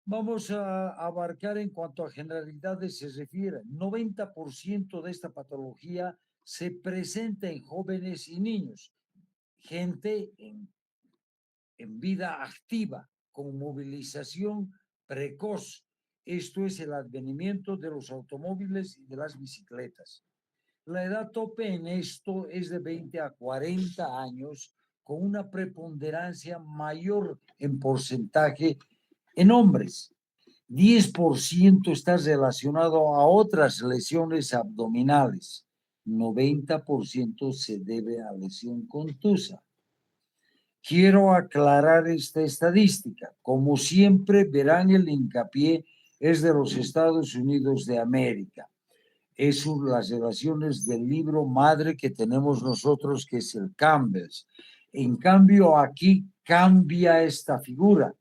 Vamos a abarcar en cuanto a generalidades se refiere. 90% de esta patología se presenta en jóvenes y niños, gente en vida activa, con movilización precoz. Esto es el advenimiento de los automóviles y de las bicicletas. La edad tope en esto es de 20 a 40 años, con una preponderancia mayor en porcentaje en hombres. 10% está relacionado a otras lesiones abdominales. 90% se debe a lesión contusa. Quiero aclarar esta estadística. Como siempre, verán el hincapié es de los Estados Unidos de América. Es las relaciones del libro madre que tenemos nosotros, que es el Campbell's. En cambio, aquí cambia esta figura.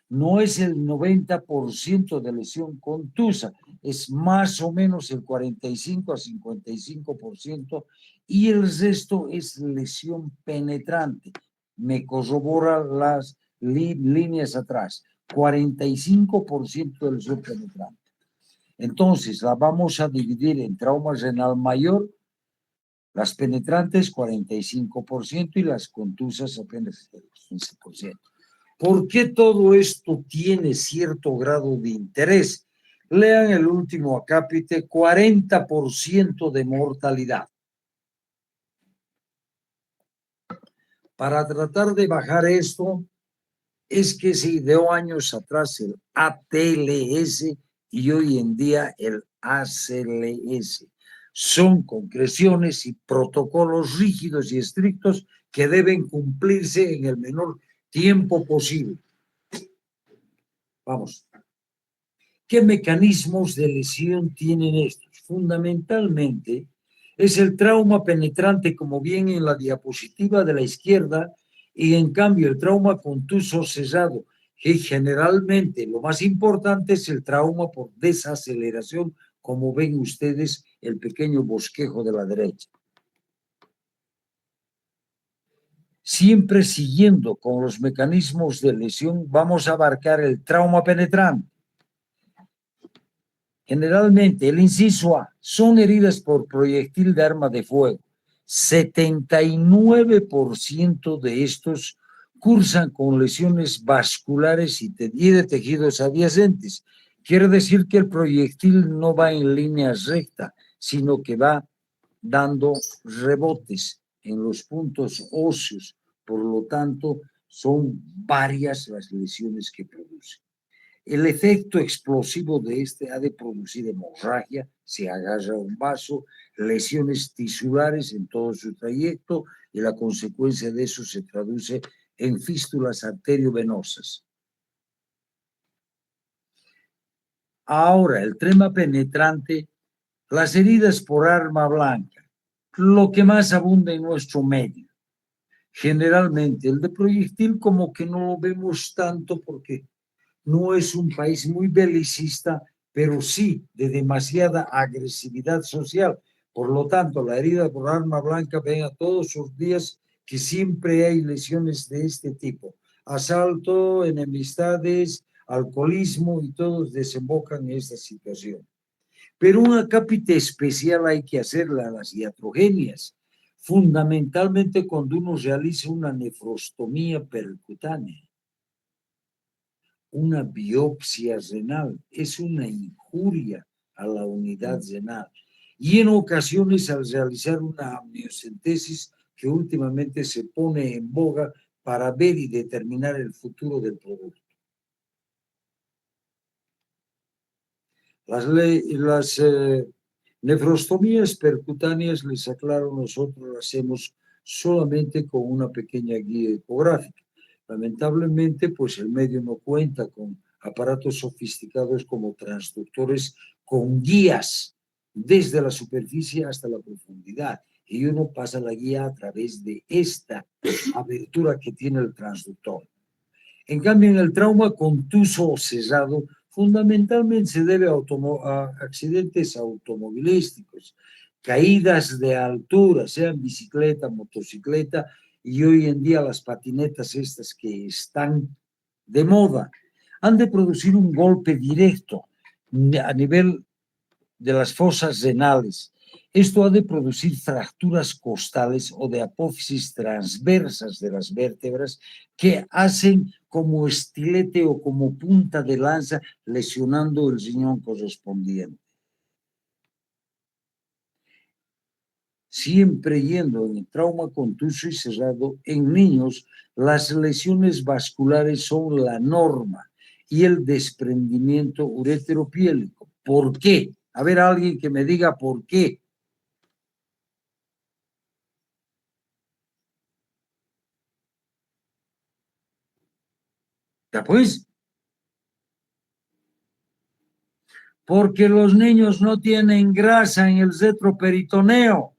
No es el 90% de lesión contusa, es más o menos el 45 a 55%, y el resto es lesión penetrante. Me corrobora las líneas atrás. 45% de lesión penetrante. Entonces, la vamos a dividir en trauma renal mayor, las penetrantes 45% y las contusas apenas el 15%. ¿Por qué todo esto tiene cierto grado de interés? Lean el último acápite, 40% de mortalidad. Para tratar de bajar esto, es que se ideó años atrás el ATLS y hoy en día el ACLS. Son concreciones y protocolos rígidos y estrictos que deben cumplirse en el menor tiempo posible. Vamos. ¿Qué mecanismos de lesión tienen estos? Fundamentalmente es el trauma penetrante, como bien en la diapositiva de la izquierda, y en cambio el trauma contuso cesado, que generalmente lo más importante es el trauma por desaceleración, como ven ustedes el pequeño bosquejo de la derecha. Siempre siguiendo con los mecanismos de lesión, vamos a abarcar el trauma penetrante. Generalmente, el inciso A son heridas por proyectil de arma de fuego. 79% de estos cursan con lesiones vasculares y de tejidos adyacentes. Quiere decir que el proyectil no va en línea recta, sino que va dando rebotes en los puntos óseos. Por lo tanto, son varias las lesiones que produce. El efecto explosivo de este ha de producir hemorragia, se agarra un vaso, lesiones tisulares en todo su trayecto, y la consecuencia de eso se traduce en fístulas arteriovenosas. Ahora, el trauma penetrante, las heridas por arma blanca, lo que más abunda en nuestro medio. Generalmente, el de proyectil como que no lo vemos tanto porque no es un país muy belicista, pero sí de demasiada agresividad social. Por lo tanto, la herida por arma blanca ven a todos los días que siempre hay lesiones de este tipo. Asalto, enemistades, alcoholismo, y todos desembocan en esta situación. Pero un acápite especial hay que hacerle a las iatrogenias, fundamentalmente cuando uno realiza una nefrostomía percutánea. Una biopsia renal es una injuria a la unidad renal, y en ocasiones al realizar una amniocentesis que últimamente se pone en boga para ver y determinar el futuro del producto. Las nefrostomías percutáneas, les aclaro, nosotros las hacemos solamente con una pequeña guía ecográfica. Lamentablemente, pues el medio no cuenta con aparatos sofisticados como transductores con guías desde la superficie hasta la profundidad, y uno pasa la guía a través de esta abertura que tiene el transductor. En cambio, en el trauma contuso o cesado, fundamentalmente se debe a accidentes automovilísticos, caídas de altura, sean bicicleta, motocicleta, y hoy en día las patinetas estas que están de moda. han de producir un golpe directo a nivel de las fosas renales. Esto ha de producir fracturas costales o de apófisis transversas de las vértebras que hacen como estilete o como punta de lanza, lesionando el riñón correspondiente. Siempre yendo en el trauma contuso y cerrado, en niños las lesiones vasculares son la norma y el desprendimiento ureteropiélico. ¿Por qué? A ver, alguien que me diga por qué. ¿Ya pues? Porque los niños no tienen grasa en el retroperitoneo.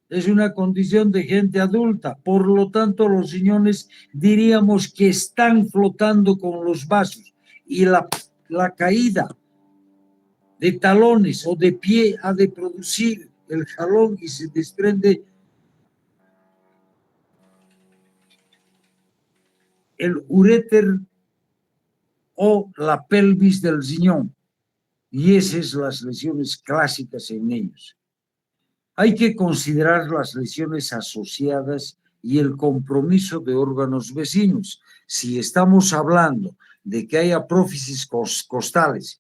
Es una condición de gente adulta. Por lo tanto, los riñones diríamos que están flotando con los vasos. Y la caída de talones o de pie ha de producir el jalón y se desprende el uréter o la pelvis del riñón. Y esas son las lesiones clásicas en niños. Hay que considerar las lesiones asociadas y el compromiso de órganos vecinos. Si estamos hablando de que hay apófisis costales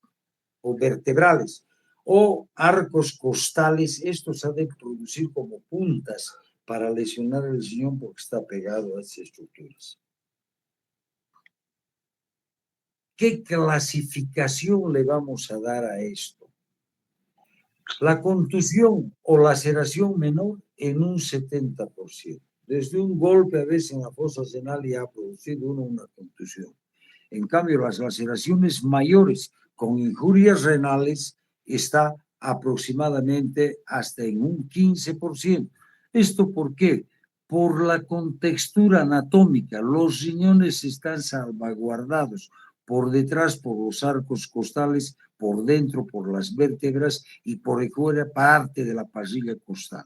o vertebrales o arcos costales, estos han de producir como puntas para lesionar el riñón porque está pegado a esas estructuras. ¿Qué clasificación le vamos a dar a esto? La contusión o laceración menor en un 70%. Desde un golpe a veces en la fosa renal ya ha producido una contusión. En cambio, las laceraciones mayores con injurias renales está aproximadamente hasta en un 15%. ¿Esto por qué? Por la contextura anatómica. Los riñones están salvaguardados por detrás por los arcos costales, por dentro por las vértebras y por fuera parte de la parrilla costal.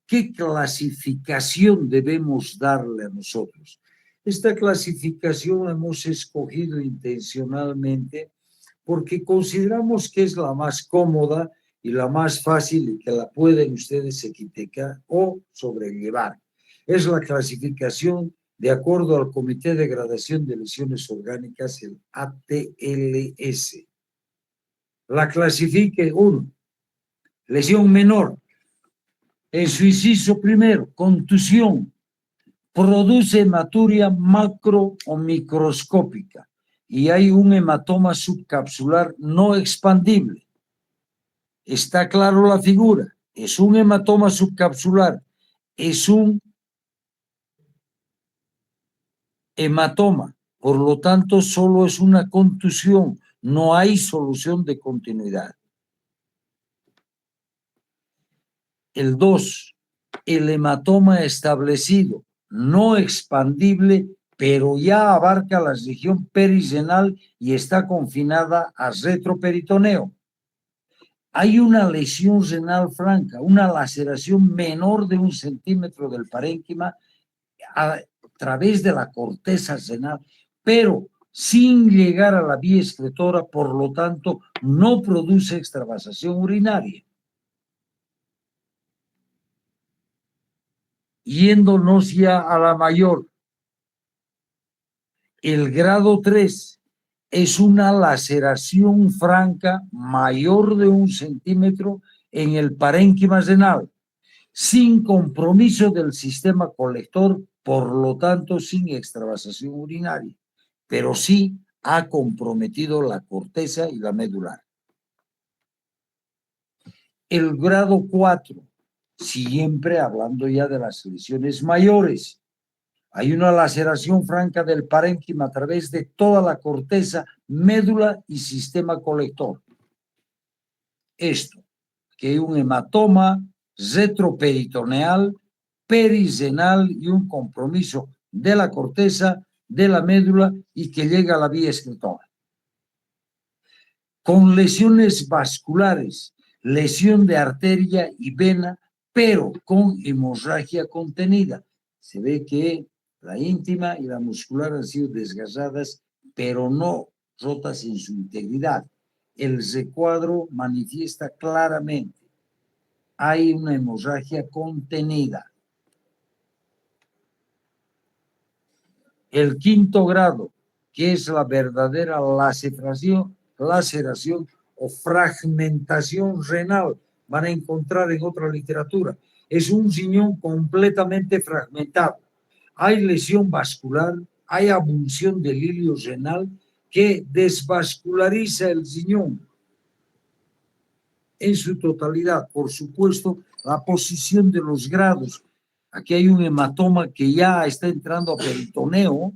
¿Qué clasificación debemos darle a nosotros? Esta clasificación la hemos escogido intencionalmente porque consideramos que es la más cómoda y la más fácil y que la pueden ustedes etiquetar o sobrellevar. Es la clasificación de acuerdo al Comité de Gradación de Lesiones Orgánicas, el ATLS. La clasifique 1, lesión menor. En su inciso primero, contusión, produce hematuria macro o microscópica y hay un hematoma subcapsular no expandible. Está claro la figura, es un hematoma subcapsular, es un hematoma, por lo tanto solo es una contusión, no hay solución de continuidad. El 2, el hematoma establecido, no expandible, pero ya abarca la región perirenal y está confinada a retroperitoneo. Hay una lesión renal franca, una laceración menor de 1 centímetro del parénquima a través de la corteza renal, pero sin llegar a la vía excretora, por lo tanto, no produce extravasación urinaria. Yéndonos ya a la mayor, el grado 3 es una laceración franca mayor de 1 centímetro en el parénquima renal, sin compromiso del sistema colector, por lo tanto sin extravasación urinaria, pero sí ha comprometido la corteza y la medular. El grado 4, siempre hablando ya de las lesiones mayores, hay una laceración franca del parénquima a través de toda la corteza, médula y sistema colector. Esto, que hay un hematoma retroperitoneal, perirenal y un compromiso de la corteza, de la médula y que llega a la vía excretora. Con lesiones vasculares, lesión de arteria y vena, pero con hemorragia contenida. Se ve que La íntima y la muscular han sido desgastadas, pero no rotas en su integridad. El recuadro manifiesta claramente, hay una hemorragia contenida. El quinto grado, que es la verdadera laceración o fragmentación renal, van a encontrar en otra literatura. Es un riñón completamente fragmentado. Hay lesión vascular, hay abulsión del hilio renal que desvasculariza el riñón en su totalidad. Por supuesto, la posición de los grados. Aquí hay un hematoma que ya está entrando a peritoneo,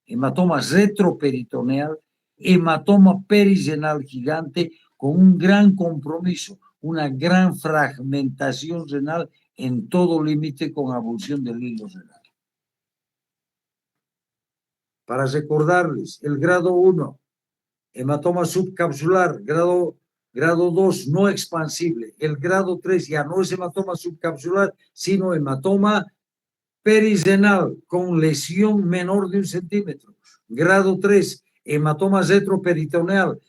hematoma retroperitoneal, hematoma perirenal gigante con un gran compromiso, una gran fragmentación renal en todo límite con abulsión del hilo renal. Para recordarles, el grado 1, hematoma subcapsular, grado 2 no expansible, el grado 3 ya no es hematoma subcapsular, sino hematoma perirenal con lesión menor de 1 centímetro. Grado 3, hematoma retroperitoneal,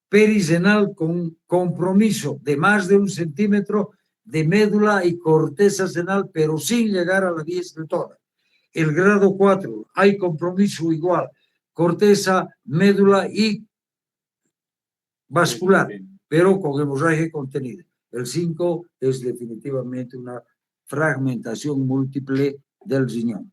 perirenal con compromiso de más de 1 centímetro de médula y corteza renal, pero sin llegar a la vía excretora. El grado 4, hay compromiso igual, corteza, médula y vascular, pero con hemorragia contenida. El 5 es definitivamente una fragmentación múltiple del riñón.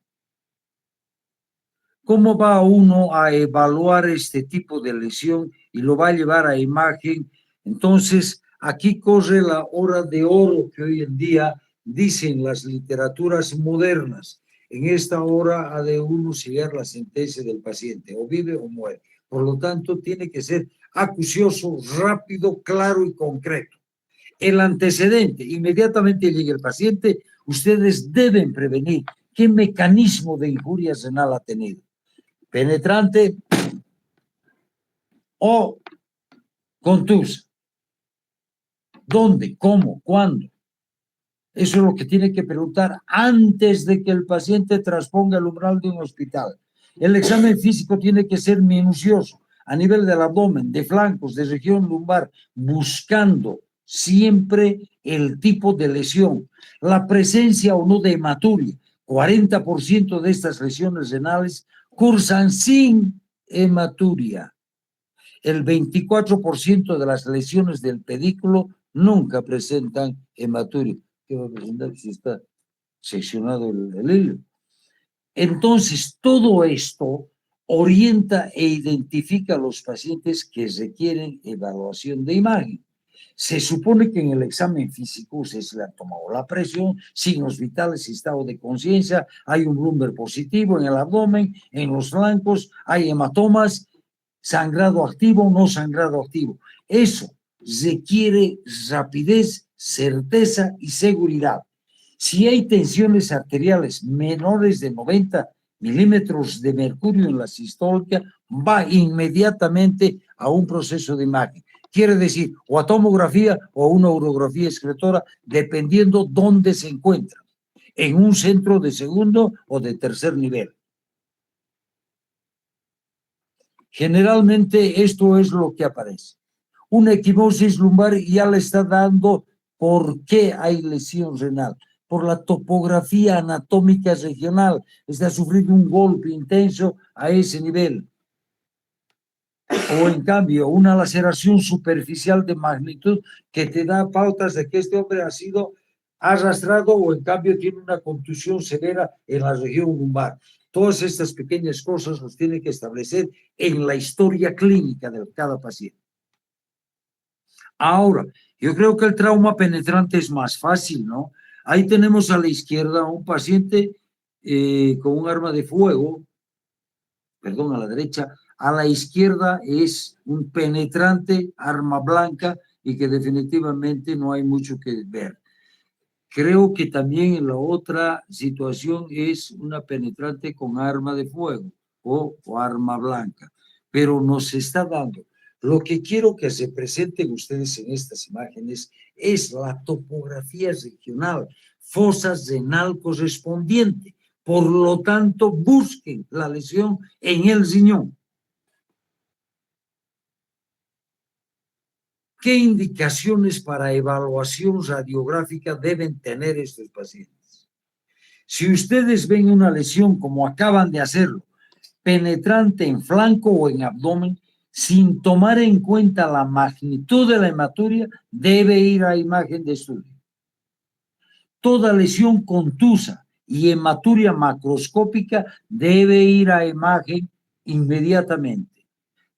¿Cómo va uno a evaluar este tipo de lesión y lo va a llevar a imagen? Entonces, aquí corre la hora de oro que hoy en día dicen las literaturas modernas. En esta hora ha de uno sellar la sentencia del paciente, o vive o muere. Por lo tanto, tiene que ser acucioso, rápido, claro y concreto. El antecedente, inmediatamente llega el paciente, ustedes deben prevenir qué mecanismo de injuria renal ha tenido. Penetrante o contusa. ¿Dónde? ¿Cómo? ¿Cuándo? Eso es lo que tiene que preguntar antes de que el paciente trasponga el umbral de un hospital. El examen físico tiene que ser minucioso a nivel del abdomen, de flancos, de región lumbar, buscando siempre el tipo de lesión, la presencia o no de hematuria. 40% de estas lesiones renales cursan sin hematuria. El 24% de las lesiones del pedículo nunca presentan hematuria. ¿Qué va a presentar si está seccionado el hilo? Entonces, todo esto orienta e identifica a los pacientes que requieren evaluación de imagen. Se supone que en el examen físico se le ha tomado la presión, signos vitales, estado de conciencia, hay un Bloomberg positivo en el abdomen, en los flancos, hay hematomas, sangrado activo, no sangrado activo. Eso requiere rapidez, certeza y seguridad. Si hay tensiones arteriales menores de 90 milímetros de mercurio en la sistólica, va inmediatamente a un proceso de imagen. Quiere decir, o a tomografía o a una urografía excretora, dependiendo dónde se encuentra, en un centro de segundo o de tercer nivel. Generalmente esto es lo que aparece. Una equimosis lumbar ya le está dando por qué hay lesión renal, por la topografía anatómica regional, está sufriendo un golpe intenso a ese nivel. O en cambio, una laceración superficial de magnitud que te da pautas de que este hombre ha sido arrastrado o en cambio tiene una contusión severa en la región lumbar. Todas estas pequeñas cosas los tiene que establecer en la historia clínica de cada paciente. Ahora, yo creo que el trauma penetrante es más fácil, ¿no? Ahí tenemos a la izquierda a un paciente con un arma de fuego, perdón, a la derecha. A la izquierda es un penetrante, arma blanca, y que definitivamente no hay mucho que ver. Creo que también en la otra situación es una penetrante con arma de fuego o arma blanca, pero nos está dando. Lo que quiero que se presenten ustedes en estas imágenes es la topografía regional, fosa renal correspondiente, Por lo tanto, busquen la lesión en el riñón. ¿Qué indicaciones para evaluación radiográfica deben tener estos pacientes? Si ustedes ven una lesión, como acaban de hacerlo, penetrante en flanco o en abdomen, sin tomar en cuenta la magnitud de la hematuria, debe ir a imagen de estudio. Toda lesión contusa y hematuria macroscópica debe ir a imagen inmediatamente.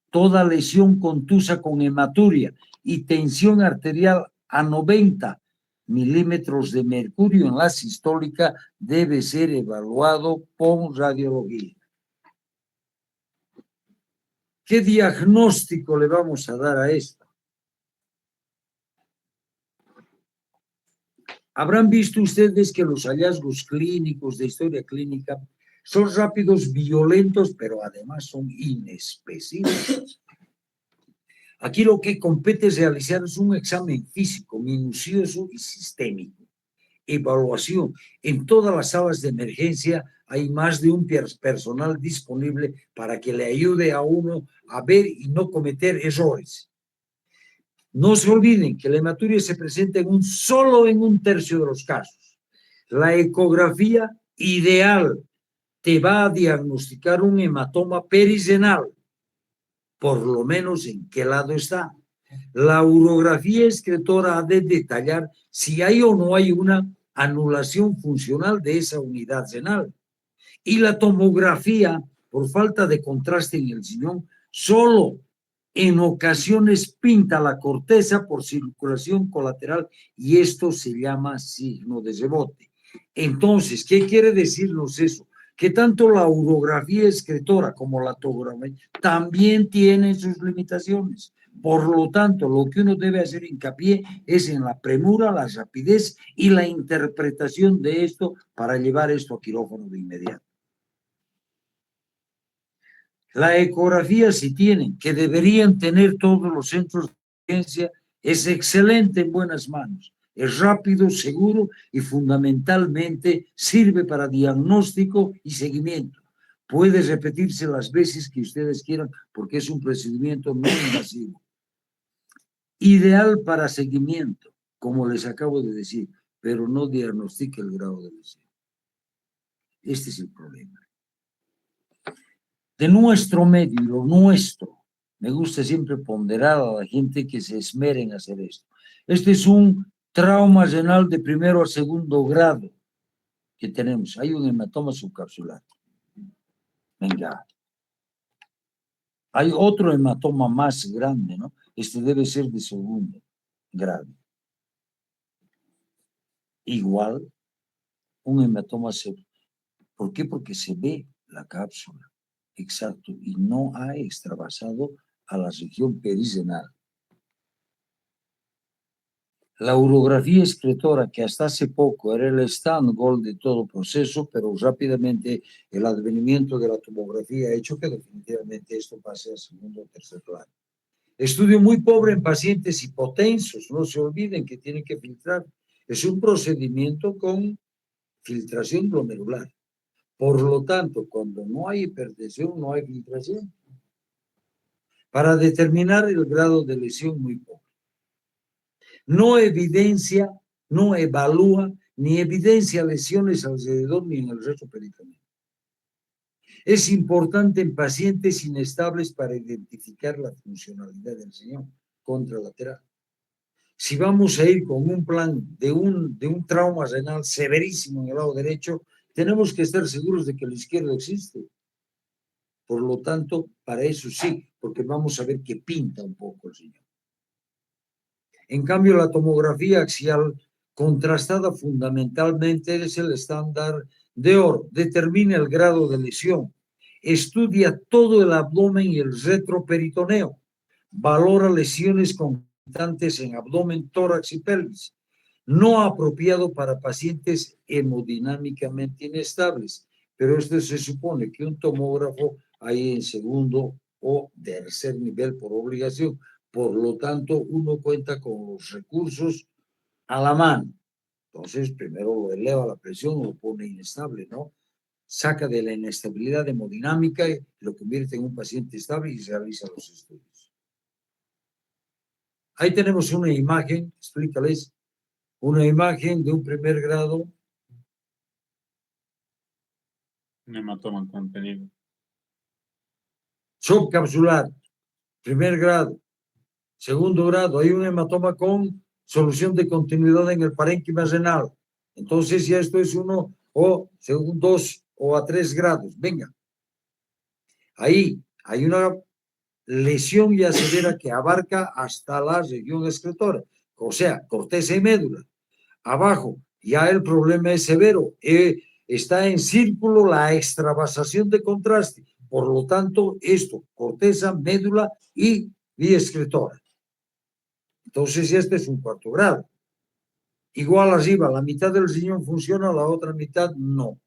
Toda lesión contusa con hematuria y tensión arterial a 90 milímetros de mercurio en la sistólica debe ser evaluado con radiología. ¿Qué diagnóstico le vamos a dar a esto? Habrán visto ustedes que los hallazgos clínicos de historia clínica son rápidos, violentos, pero además son inespecíficos. Aquí lo que compete realizar es un examen físico, minucioso y sistémico. Evaluación. En todas las salas de emergencia hay más de un personal disponible para que le ayude a uno a ver y no cometer errores. No se olviden que la hematuria se presenta solo en un tercio de los casos. La ecografía ideal te va a diagnosticar un hematoma perirenal, por lo menos en qué lado está. La urografía excretora ha de detallar si hay o no hay una anulación funcional de esa unidad renal. Y la tomografía, por falta de contraste en el riñón, solo en ocasiones pinta la corteza por circulación colateral y esto se llama signo de rebote. Entonces, ¿qué quiere decirnos eso? Que tanto la urografía excretora como la tomografía también tienen sus limitaciones. Por lo tanto, lo que uno debe hacer hincapié es en la premura, la rapidez y la interpretación de esto para llevar esto a quirófano de inmediato. La ecografía, si tienen, que deberían tener todos los centros de emergencia, es excelente en buenas manos. Es rápido, seguro y fundamentalmente sirve para diagnóstico y seguimiento. Puede repetirse las veces que ustedes quieran porque es un procedimiento no invasivo. Ideal para seguimiento, como les acabo de decir, pero no diagnostica el grado de lesión. Este es el problema. De nuestro medio y lo nuestro, me gusta siempre ponderar a la gente que se esmere en hacer esto. Este es un trauma renal de primero a segundo grado que tenemos. Hay un hematoma subcapsular. Venga. Hay otro hematoma más grande, ¿no? Este debe ser de segundo grado. Igual, un hematoma severo. ¿Por qué? Porque se ve la cápsula. Exacto, y no ha extravasado a la región perirenal. La urografía excretora, que hasta hace poco era el stand-gol de todo proceso, pero rápidamente el advenimiento de la tomografía ha hecho que definitivamente esto pase a segundo o tercer plano. Estudio muy pobre en pacientes hipotensos, no se olviden que tienen que filtrar. Es un procedimiento con filtración glomerular. Por lo tanto, cuando no hay hipertensión, no hay filtración. Para determinar el grado de lesión, muy poco. No evidencia, no evalúa, ni evidencia lesiones alrededor ni en el resto peritoneal. Es importante en pacientes inestables para identificar la funcionalidad del riñón contralateral. Si vamos a ir con un plan de un trauma renal severísimo en el lado derecho, tenemos que estar seguros de que el izquierdo existe. Por lo tanto, para eso sí, porque vamos a ver que pinta un poco el riñón. En cambio, la tomografía axial contrastada fundamentalmente es el estándar de oro. Determina el grado de lesión. Estudia todo el abdomen y el retroperitoneo. Valora lesiones constantes en abdomen, tórax y pelvis. No apropiado para pacientes hemodinámicamente inestables. Pero esto se supone que un tomógrafo hay en segundo o tercer nivel por obligación. Por lo tanto, uno cuenta con los recursos a la mano. Entonces, primero lo eleva la presión, lo pone inestable, ¿no? saca de la inestabilidad hemodinámica y lo convierte en un paciente estable y realiza los estudios. Ahí tenemos una imagen, explícales, una imagen de un primer grado. Un hematoma contenido. Subcapsular, primer grado. Segundo grado, hay un hematoma con solución de continuidad en el parénquima renal. Entonces ya esto es 1 o según 2 o a 3 grados. Venga. Ahí hay una lesión ya severa que abarca hasta la región excretora, o sea, corteza y médula. Abajo ya el problema es severo. Está en círculo la extravasación de contraste. Por lo tanto, esto, corteza, médula y vía excretora. Entonces, este es un cuarto grado. Igual arriba, la mitad del riñón funciona, la otra mitad no.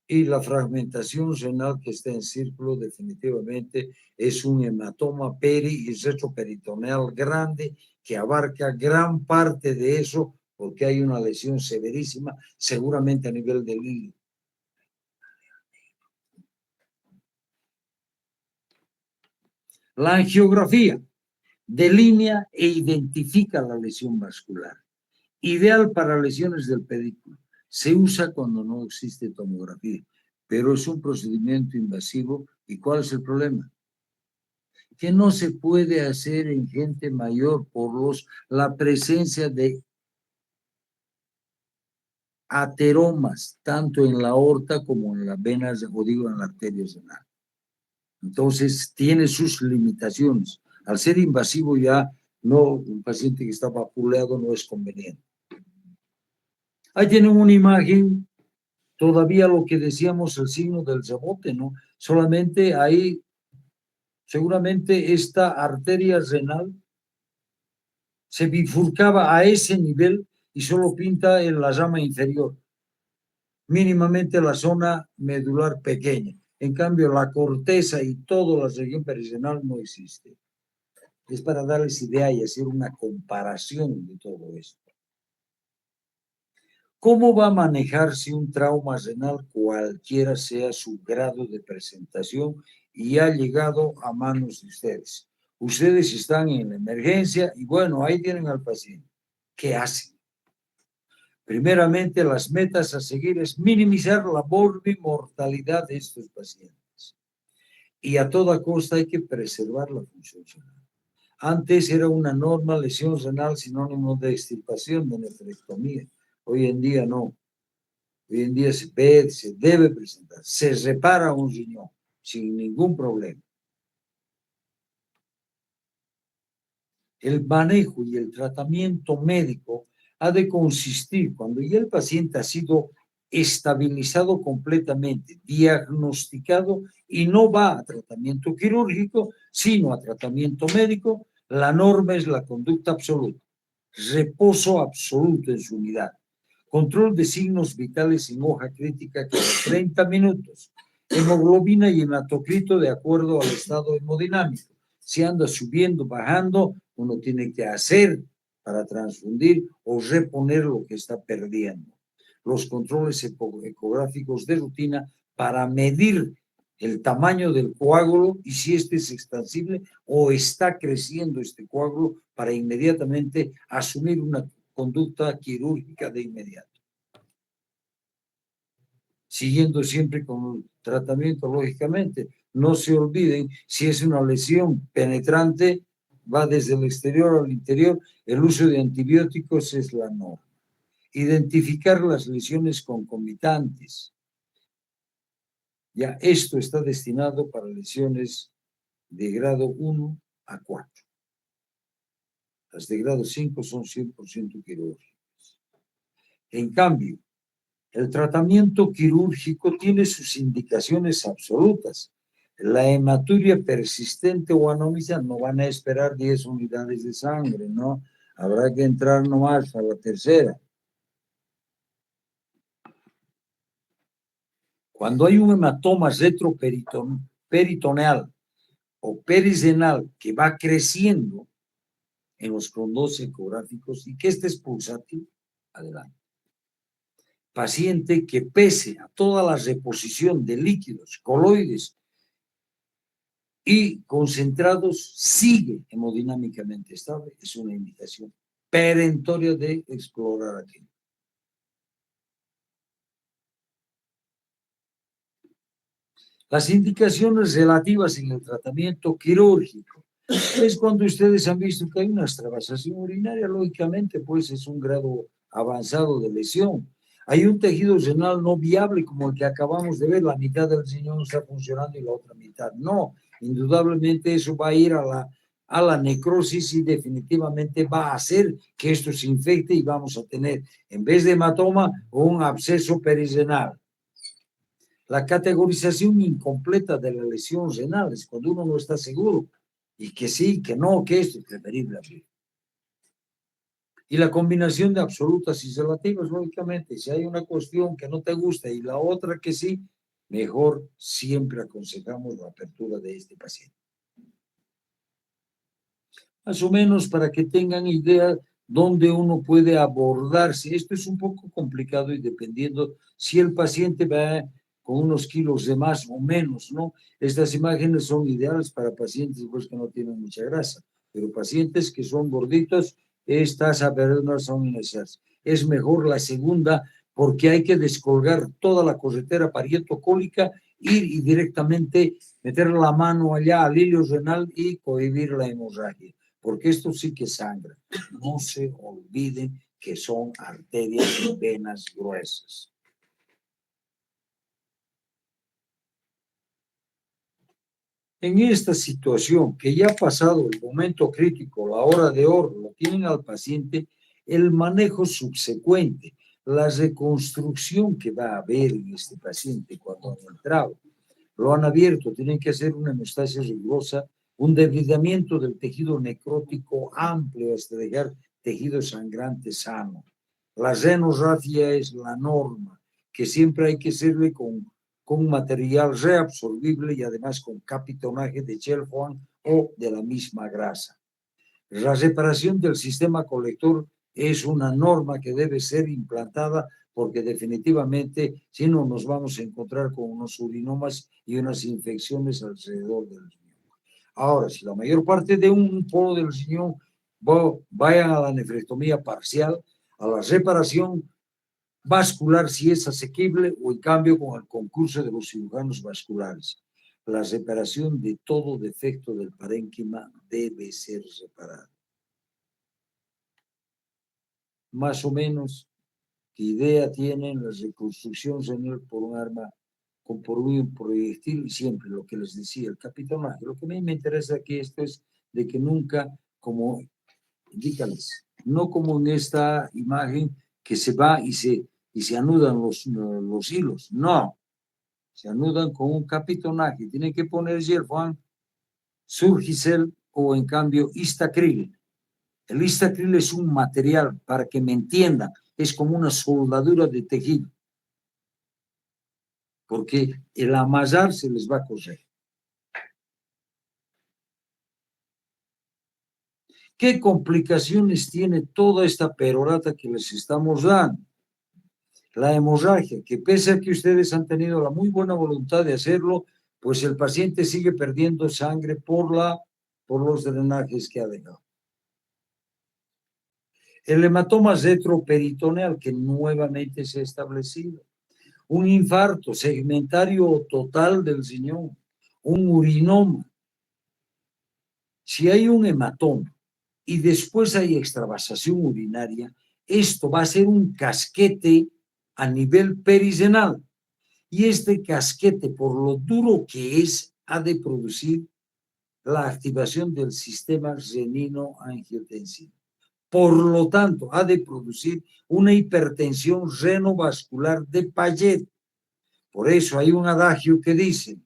Y la fragmentación renal que está en círculo definitivamente es un hematoma peri y retroperitoneal grande que abarca gran parte de eso porque hay una lesión severísima, seguramente a nivel del hígado. La angiografía delinea e identifica la lesión vascular. Ideal para lesiones del pedículo. Se usa cuando no existe tomografía, pero es un procedimiento invasivo. ¿Y cuál es el problema? Que no se puede hacer en gente mayor por la presencia de ateromas, tanto en la aorta como en las venas, o digo, en la arteria renal. Entonces, tiene sus limitaciones. Al ser invasivo ya no, un paciente que está vapuleado no es conveniente. Ahí tienen una imagen, todavía lo que decíamos, el signo del rebote, ¿no? Solamente ahí, seguramente esta arteria renal se bifurcaba a ese nivel y solo pinta en la rama inferior, mínimamente la zona medular pequeña. En cambio, la corteza y toda la región perirenal no existe. Es para darles idea y hacer una comparación de todo esto. ¿Cómo va a manejarse un trauma renal cualquiera sea su grado de presentación y ha llegado a manos de ustedes? Ustedes están en la emergencia y bueno, ahí tienen al paciente. ¿Qué hacen? Primeramente, las metas a seguir es minimizar la morbimortalidad de estos pacientes. Y a toda costa hay que preservar la función renal. Antes era una norma lesión renal sinónimo de extirpación, de nefrectomía. Hoy en día no. Hoy en día se debe presentar, se repara un riñón sin ningún problema. El manejo y el tratamiento médico ha de consistir, cuando ya el paciente ha sido estabilizado completamente, diagnosticado y no va a tratamiento quirúrgico, sino a tratamiento médico, la norma es la conducta absoluta, reposo absoluto en su unidad, control de signos vitales en hoja crítica cada 30 minutos, hemoglobina y hematocrito de acuerdo al estado hemodinámico. Si anda subiendo, bajando, uno tiene que hacer para transfundir o reponer lo que está perdiendo. Los controles ecográficos de rutina para medir el tamaño del coágulo y si este es extensible o está creciendo este coágulo para inmediatamente asumir una conducta quirúrgica de inmediato. Siguiendo siempre con el tratamiento, lógicamente. No se olviden, si es una lesión penetrante, va desde el exterior al interior, el uso de antibióticos es la norma. Identificar las lesiones concomitantes. Ya esto está destinado para lesiones de grado 1 a 4. Las de grado 5 son 100% quirúrgicas. En cambio, el tratamiento quirúrgico tiene sus indicaciones absolutas. La hematuria persistente o anomia no van a esperar 10 unidades de sangre, ¿no? Habrá que entrar nomás a la tercera. Cuando hay un hematoma retroperitoneal o perirenal que va creciendo en los condos ecográficos y que este es pulsátil, adelante. paciente que pese a toda la reposición de líquidos, coloides y concentrados, sigue hemodinámicamente estable, es una indicación perentoria de explorar aquí. Las indicaciones relativas en el tratamiento quirúrgico es cuando ustedes han visto que hay una extravasación urinaria, lógicamente, pues es un grado avanzado de lesión. Hay un tejido renal no viable como el que acabamos de ver, la mitad del riñón está funcionando y la otra mitad no. Indudablemente eso va a ir a la necrosis y definitivamente va a hacer que esto se infecte y vamos a tener, en vez de hematoma, un absceso perirenal. La categorización incompleta de la lesión renal es cuando uno no está seguro y que sí, que no, que esto es preferible abrir. Y la combinación de absolutas y relativas, lógicamente, si hay una cuestión que no te gusta y la otra que sí, mejor siempre aconsejamos la apertura de este paciente. Más o menos para que tengan idea dónde uno puede abordarse. Esto es un poco complicado y dependiendo si el paciente va con unos kilos de más o menos, ¿no? Estas imágenes son ideales para pacientes pues, que no tienen mucha grasa, pero pacientes que son gorditos, estas aperturas son innecesarias. Es mejor la segunda porque hay que descolgar toda la corretera parietocólica, ir y directamente meter la mano allá al hilio renal y cohibir la hemorragia, porque esto sí que sangra. No se olviden que son arterias y venas gruesas. En esta situación, que ya ha pasado el momento crítico, la hora de oro, lo tienen al paciente, el manejo subsecuente, la reconstrucción que va a haber en este paciente cuando han entrado, lo han abierto, tienen que hacer una hemostasia rigurosa, un debridamiento del tejido necrótico amplio hasta dejar tejido sangrante sano. La renorragia es la norma, que siempre hay que hacerle con material reabsorbible y además con capitonaje de Chelfon o de la misma grasa. La reparación del sistema colector es una norma que debe ser implantada porque definitivamente si no nos vamos a encontrar con unos urinomas y unas infecciones alrededor del riñón. Ahora, si la mayor parte de un polo del riñón vayan a la nefrectomía parcial, a la reparación vascular si es asequible o en cambio con el concurso de los cirujanos vasculares. La reparación de todo defecto del parénquima debe ser reparada. Más o menos, ¿qué idea tienen la reconstrucción renal por un arma, por un proyectil? Y siempre lo que les decía, el capitonaje. Lo que a mí me interesa aquí esto es de que nunca, como, indícales, no como en esta imagen que se va y se anudan los hilos, no, se anudan con un capitonaje, tienen que poner Gelfan, Surgicel o en cambio Istacril. El Istacril es un material, para que me entiendan, es como una soldadura de tejido, porque el amasar se les va a coser. ¿Qué complicaciones tiene toda esta perorata que les estamos dando? La hemorragia, que pese a que ustedes han tenido la muy buena voluntad de hacerlo, pues el paciente sigue perdiendo sangre por los drenajes que ha dejado. El hematoma retroperitoneal que nuevamente se ha establecido. Un infarto segmentario total del riñón. Un urinoma. Si hay un hematoma y después hay extravasación urinaria, esto va a ser un casquete a nivel perirenal. Y este casquete, por lo duro que es, ha de producir la activación del sistema renino-angiotensino. Por lo tanto, ha de producir una hipertensión renovascular de Payet. Por eso hay un adagio que dice,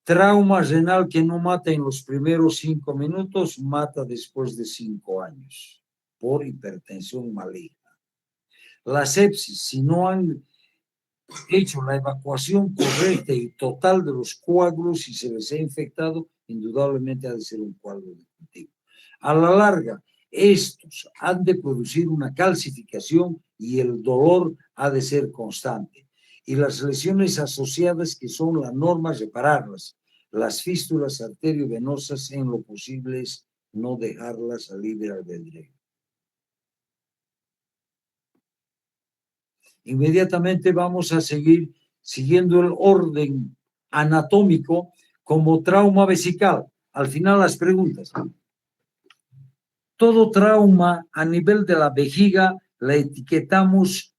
trauma renal que no mata en los primeros 5 minutos, mata después de 5 años, por hipertensión maligna. La sepsis, si no han hecho la evacuación correcta y total de los coágulos y se les ha infectado, indudablemente ha de ser un cuadro de cultivo. A la larga, Estos han de producir una calcificación y el dolor ha de ser constante. Y las lesiones asociadas, que son la norma, repararlas. Las fístulas arteriovenosas, en lo posible, es no dejarlas a libre albedrío. Inmediatamente vamos a seguir siguiendo el orden anatómico como trauma vesical. Al final las preguntas. Todo trauma a nivel de la vejiga la etiquetamos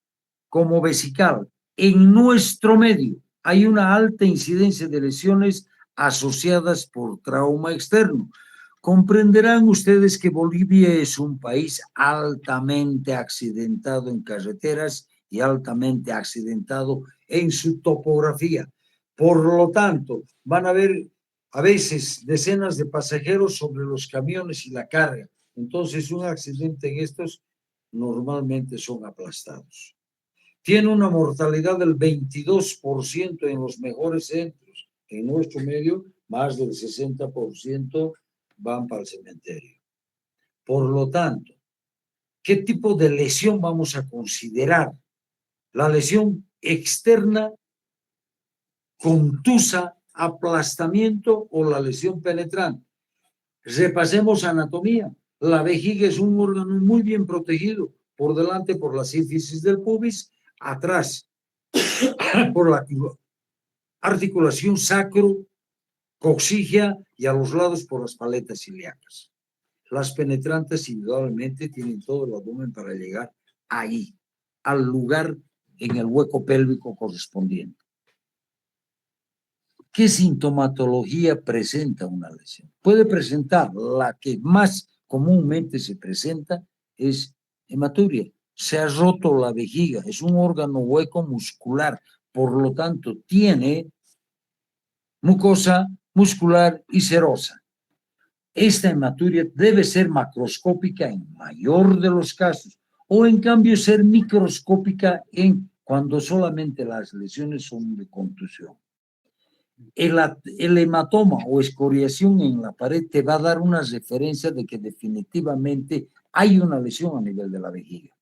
como vesical. En nuestro medio hay una alta incidencia de lesiones asociadas por trauma externo. Comprenderán ustedes que Bolivia es un país altamente accidentado en carreteras y altamente accidentado en su topografía. Por lo tanto, van a ver a veces decenas de pasajeros sobre los camiones y la carga. Entonces, un accidente en estos normalmente son aplastados. Tiene una mortalidad del 22% en los mejores centros. En nuestro medio, más del 60% van para el cementerio. Por lo tanto, ¿qué tipo de lesión vamos a considerar? La lesión externa, contusa, aplastamiento o la lesión penetrante. Repasemos anatomía. La vejiga es un órgano muy bien protegido. Por delante por la sínfisis del pubis, atrás por la articulación sacro-coxígea y a los lados por las paletas ilíacas. Las penetrantes indudablemente tienen todo el abdomen para llegar ahí, al lugar en el hueco pélvico correspondiente. ¿Qué sintomatología presenta una lesión? Puede presentar, la que más comúnmente se presenta es hematuria. Se ha roto la vejiga, es un órgano hueco muscular, por lo tanto tiene mucosa muscular y serosa. Esta hematuria debe ser macroscópica en mayor de los casos, o en cambio ser microscópica cuando solamente las lesiones son de contusión. El hematoma o escoriación en la pared te va a dar una referencia de que definitivamente hay una lesión a nivel de la vejiga.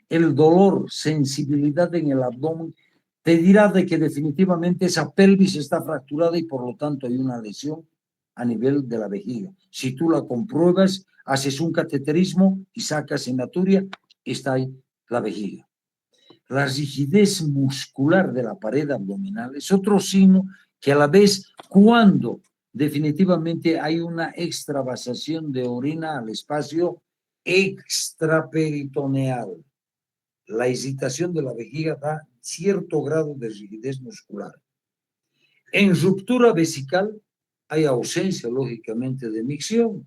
El dolor, sensibilidad en el abdomen, te dirá de que definitivamente esa pelvis está fracturada y por lo tanto hay una lesión a nivel de la vejiga. Si tú la compruebas, haces un cateterismo y sacas hematuria, está ahí la vejiga. La rigidez muscular de la pared abdominal es otro signo que a la vez, cuando definitivamente hay una extravasación de orina al espacio extraperitoneal, la excitación de la vejiga da cierto grado de rigidez muscular. En ruptura vesical hay ausencia, lógicamente, de micción.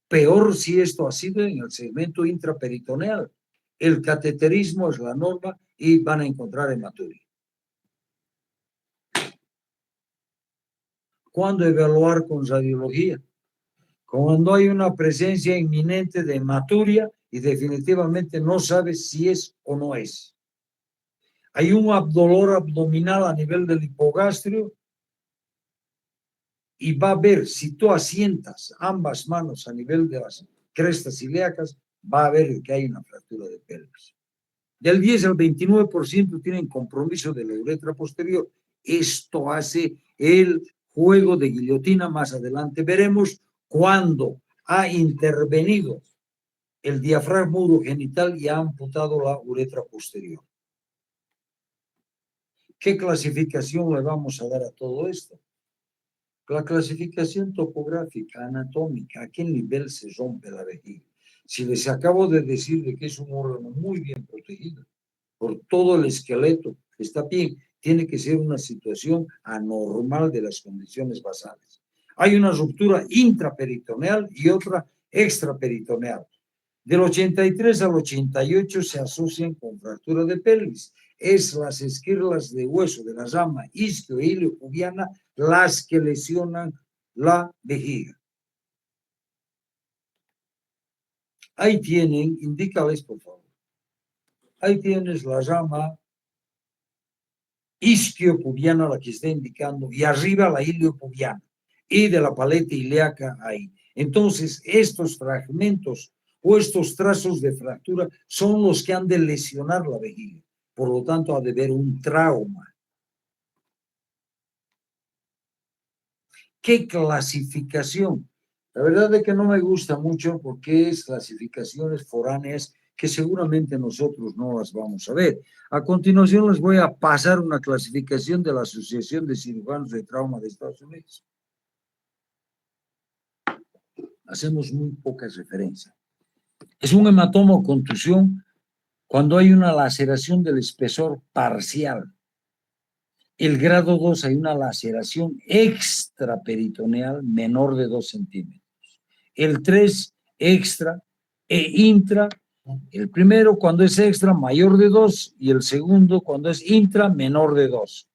Peor si esto ha sido en el segmento intraperitoneal. El cateterismo es la norma y van a encontrar hematuria. ¿Cuándo evaluar con radiología? Cuando hay una presencia inminente de hematuria y definitivamente no sabes si es o no es. Hay un dolor abdominal a nivel del hipogastrio y va a ver, si tú asientas ambas manos a nivel de las crestas ilíacas, va a ver que hay una fractura de pelvis. Del 10 al 29% tienen compromiso de la uretra posterior. Esto hace el juego de guillotina. Más adelante veremos cuando ha intervenido el diafragma urogenital y ha amputado la uretra posterior. ¿Qué clasificación le vamos a dar a todo esto? La clasificación topográfica, anatómica, ¿a qué nivel se rompe la vejiga? Si les acabo de decir de que es un órgano muy bien protegido por todo el esqueleto, está bien, tiene que ser una situación anormal de las condiciones basales. Hay una ruptura intraperitoneal y otra extraperitoneal. Del 83 al 88 se asocian con fractura de pelvis. Es las esquirlas de hueso de la rama isquio-iliopubiana las que lesionan la vejiga. Ahí tienen, indícales por favor. Ahí tienes la rama isquiopubiana, la que está indicando, y arriba la iliopubiana, y de la paleta ilíaca ahí. Entonces, estos fragmentos o estos trazos de fractura son los que han de lesionar la vejiga. Por lo tanto, ha de haber un trauma. ¿Qué clasificación? La verdad es que no me gusta mucho porque es clasificaciones foráneas que seguramente nosotros no las vamos a ver. A continuación les voy a pasar una clasificación de la Asociación de Cirujanos de Trauma de Estados Unidos. Hacemos muy pocas referencias. Es un hematoma o contusión cuando hay una laceración del espesor parcial. El grado 2 hay una laceración extraperitoneal menor de 2 centímetros. El 3 extra e intra. El primero cuando es extra mayor de 2 y el segundo cuando es intra menor de 2.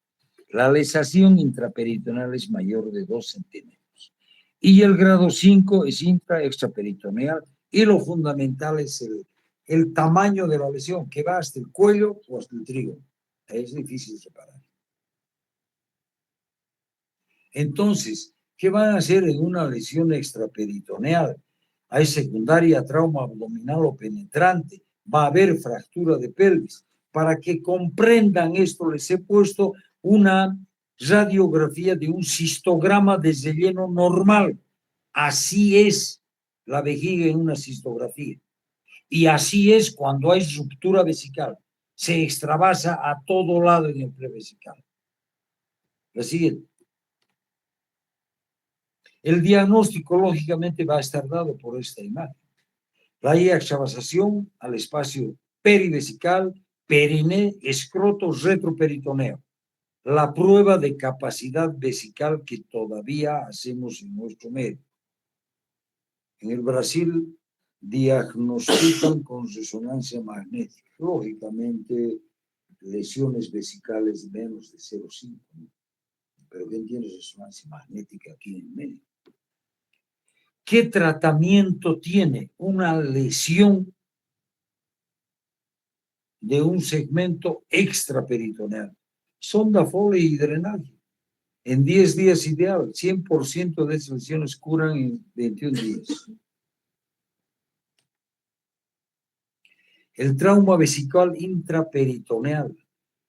La lesión intraperitoneal es mayor de 2 centímetros. Y el grado 5 es intra extraperitoneal y lo fundamental es el tamaño de la lesión que va hasta el cuello o hasta el trígono. Es difícil separar. Entonces, ¿qué van a hacer en una lesión extraperitoneal? Hay secundaria, trauma abdominal o penetrante, va a haber fractura de pelvis. Para que comprendan esto, les he puesto una radiografía de un cistograma de relleno normal. Así es la vejiga en una cistografía. Y así es cuando hay ruptura vesical. Se extravasa a todo lado en el prevesical. La siguiente. El diagnóstico, lógicamente, va a estar dado por esta imagen. La extravasación al espacio perivesical, periné, escroto, retroperitoneo. La prueba de capacidad vesical que todavía hacemos en nuestro medio. En el Brasil diagnostican con resonancia magnética. Lógicamente, lesiones vesicales menos de 0,5. Pero ¿quién tiene resonancia magnética aquí en medio? ¿Qué tratamiento tiene una lesión de un segmento extraperitoneal? Sonda Foley y drenaje. En 10 días ideal, 100% de esas lesiones curan en 21 días. El trauma vesical intraperitoneal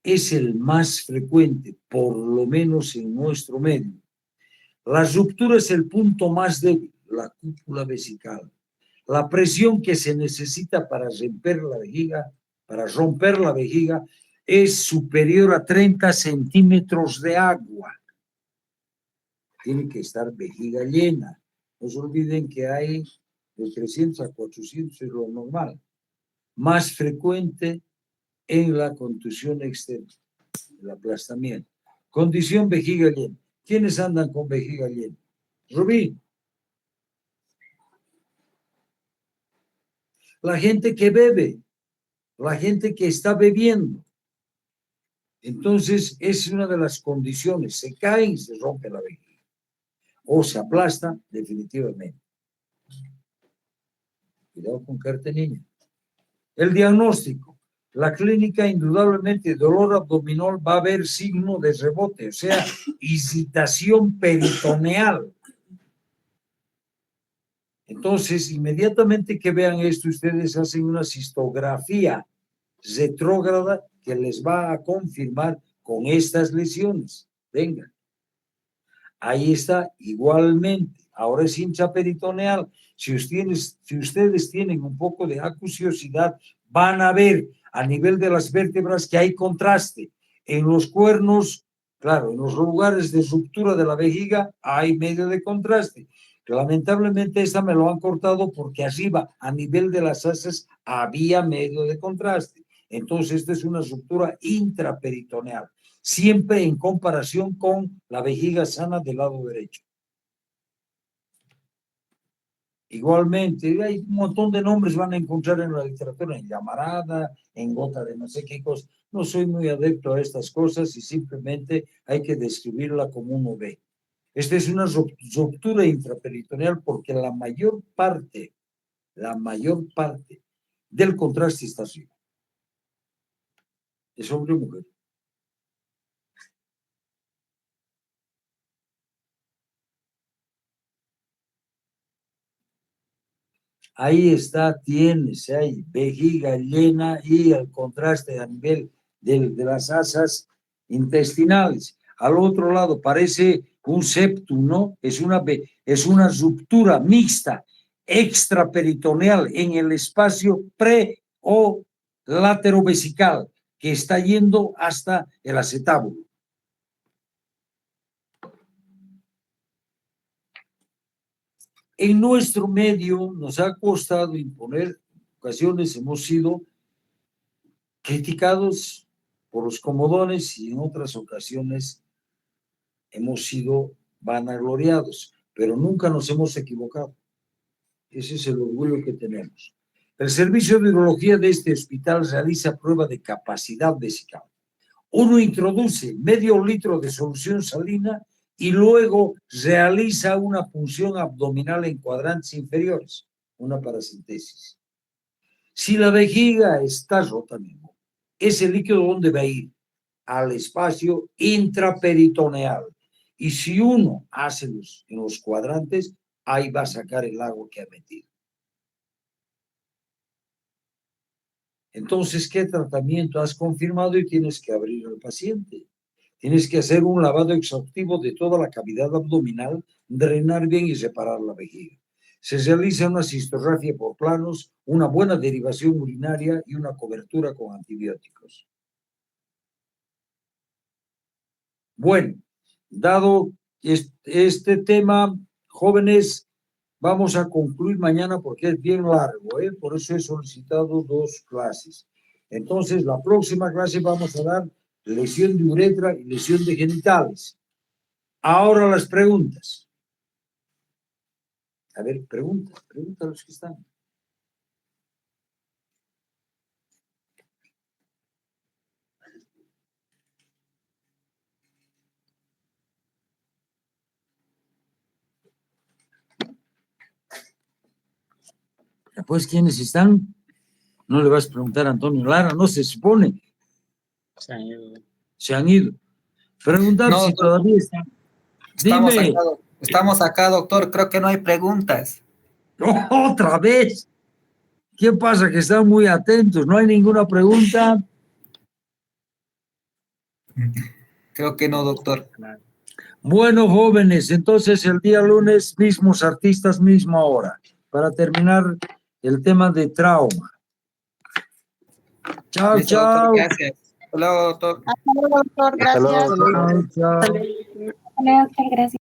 es el más frecuente, por lo menos en nuestro medio. La ruptura es el punto más débil, la cúpula vesical. La presión que se necesita para romper la vejiga es superior a 30 centímetros de agua. Tiene que estar vejiga llena. No se olviden que hay de 300 a 400 es lo normal. Más frecuente en la contusión externa, el aplastamiento. Condición vejiga llena. ¿Quiénes andan con vejiga llena? Rubí. La gente que bebe, la gente que está bebiendo. Entonces, es una de las condiciones. Se cae y se rompe la vejiga. O se aplasta definitivamente. Cuidado con caerte niña. El diagnóstico. La clínica, indudablemente, dolor abdominal, va a haber signo de rebote, o sea, excitación peritoneal. Entonces, inmediatamente que vean esto, ustedes hacen una cistografía retrógrada que les va a confirmar con estas lesiones. Venga. Ahí está, igualmente. Ahora es intraperitoneal. Si ustedes tienen un poco de acuciosidad, van a ver a nivel de las vértebras que hay contraste. En los cuernos, claro, en los lugares de ruptura de la vejiga hay medio de contraste. Lamentablemente esta me lo han cortado porque arriba, a nivel de las asas, había medio de contraste. Entonces, esta es una ruptura intraperitoneal, siempre en comparación con la vejiga sana del lado derecho. Igualmente, hay un montón de nombres van a encontrar en la literatura, en llamarada, en gota de no sé qué cosa. No soy muy adepto a estas cosas y simplemente hay que describirla como uno ve. Esta es una ruptura intraperitoneal porque la mayor parte del contraste está arriba. ¿Es hombre o mujer? Ahí está, tienes ahí vejiga llena y el contraste a nivel de las asas intestinales. Al otro lado parece un septum, ¿no? Es una ruptura mixta extraperitoneal en el espacio pre o laterovesical que está yendo hasta el acetábulo. En nuestro medio nos ha costado imponer, en ocasiones hemos sido criticados por los comodones y en otras ocasiones hemos sido vanagloriados, pero nunca nos hemos equivocado. Ese es el orgullo que tenemos. El servicio de urología de este hospital realiza prueba de capacidad vesical. Uno introduce medio litro de solución salina y luego realiza una punción abdominal en cuadrantes inferiores, una paracentesis. Si la vejiga está rota, ese líquido ¿dónde va a ir? Al espacio intraperitoneal. Y si uno hace en los cuadrantes, ahí va a sacar el agua que ha metido. Entonces, ¿qué tratamiento has confirmado? Y tienes que abrir al paciente. Tienes que hacer un lavado exhaustivo de toda la cavidad abdominal, drenar bien y separar la vejiga. Se realiza una cistografía por planos, una buena derivación urinaria y una cobertura con antibióticos. Bueno, dado este tema, jóvenes, vamos a concluir mañana porque es bien largo, ¿eh? Por eso he solicitado 2 clases. Entonces, la próxima clase vamos a dar lesión de uretra y lesión de genitales. Ahora las preguntas. A ver, pregunta a los que están. Pues, ¿quiénes están? No le vas a preguntar a Antonio Lara, no se supone. Se han ido. Se han ido. Preguntar No, si todavía están. Dime. Estamos acá, doctor. Creo que no hay preguntas. ¡Otra vez! ¿Qué pasa? Que están muy atentos. ¿No hay ninguna pregunta? Creo que no, doctor. Bueno, jóvenes, entonces el día lunes, mismos artistas, misma hora, para terminar el tema de trauma. Chao, Listo, chao. doctor, gracias. Hasta luego, doctor. Hasta luego, doctor. Gracias. Chao, chao. Hasta luego, doctor. Gracias.